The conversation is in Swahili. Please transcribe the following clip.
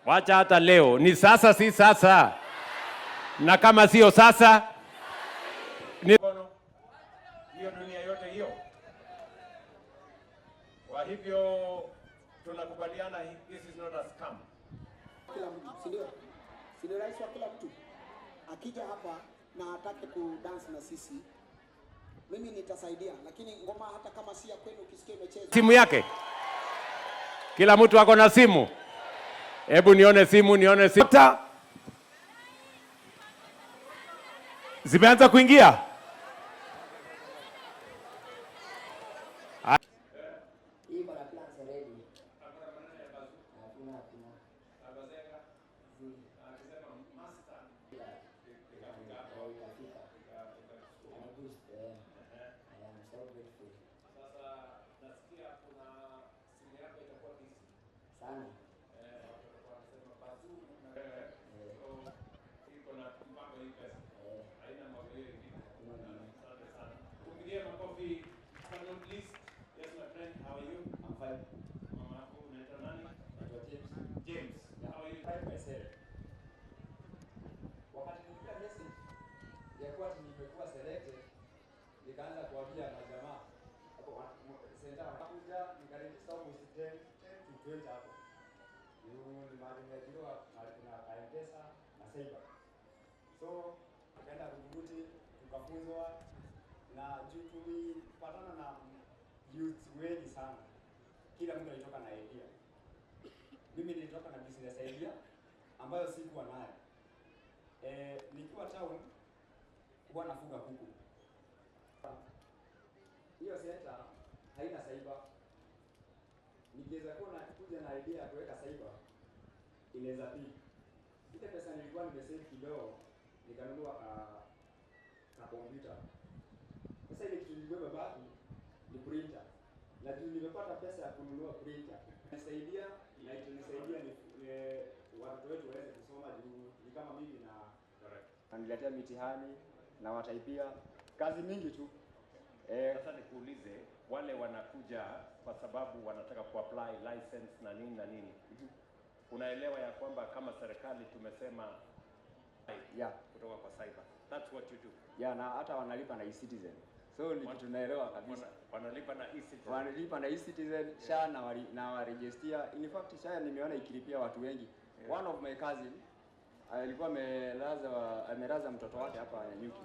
Wacha hata leo. Ni sasa si sasa. Na kama sio sasa ni hiyo dunia yote hiyo. Kwa hivyo tunakubaliana this is not a scam. Kila mtu, si ndio? Si ndio rais wa kila mtu. Akija hapa na atake kudance na sisi, mimi nitasaidia, lakini ngoma hata kama si ya kwenu ukisikia imechezwa. Simu yake. Kila mtu ako na simu. Hebu nione simu, nione simu. Zimeanza kuingia. Nimekuwa selected, nikaanza kuambia majamaa hapo senta wanakuja, nikaregister with 10 to 20 hapo. Ni nimejua kuna M-Pesa na Cyber. So tukaenda Ruguruti, tukafunzwa na juu tulipatana na youth wengi sana. Kila mtu alitoka na idea. Mimi nilitoka na business idea ambayo sikuwa nayo. Nikiwa town huwa nafuga kuku. Hiyo center haina cyber. Nikiweza kuwa kuja na idea ya kuweka cyber, inaweza pia. Ile pesa nilikuwa nimesave kidogo, nikanunua na computer. Sasa ile kitu nilikuwa baki ni printer. Na juu nimepata pesa ya kununua printer. Nisaidia na itanisaidia ni watu wetu waweze kusoma juu ni kama mimi na aniletea mitihani na wataipia kazi mingi tu. Sasa nikuulize, wale wanakuja kwa sababu wanataka kuapply license na nini na nini. Unaelewa ya kwamba kama serikali tumesema kutoka kwa cyber. That's what you do. Na hata wanalipa na e-Citizen. So ni kitu naelewa kabisa. Wanalipa na e-Citizen. Wanalipa na e-Citizen, SHA na warejestia. In fact SHA nimeona ikilipia watu wengi. One of my cousin alikuwa amelaza mtoto wake hapa Nyuki.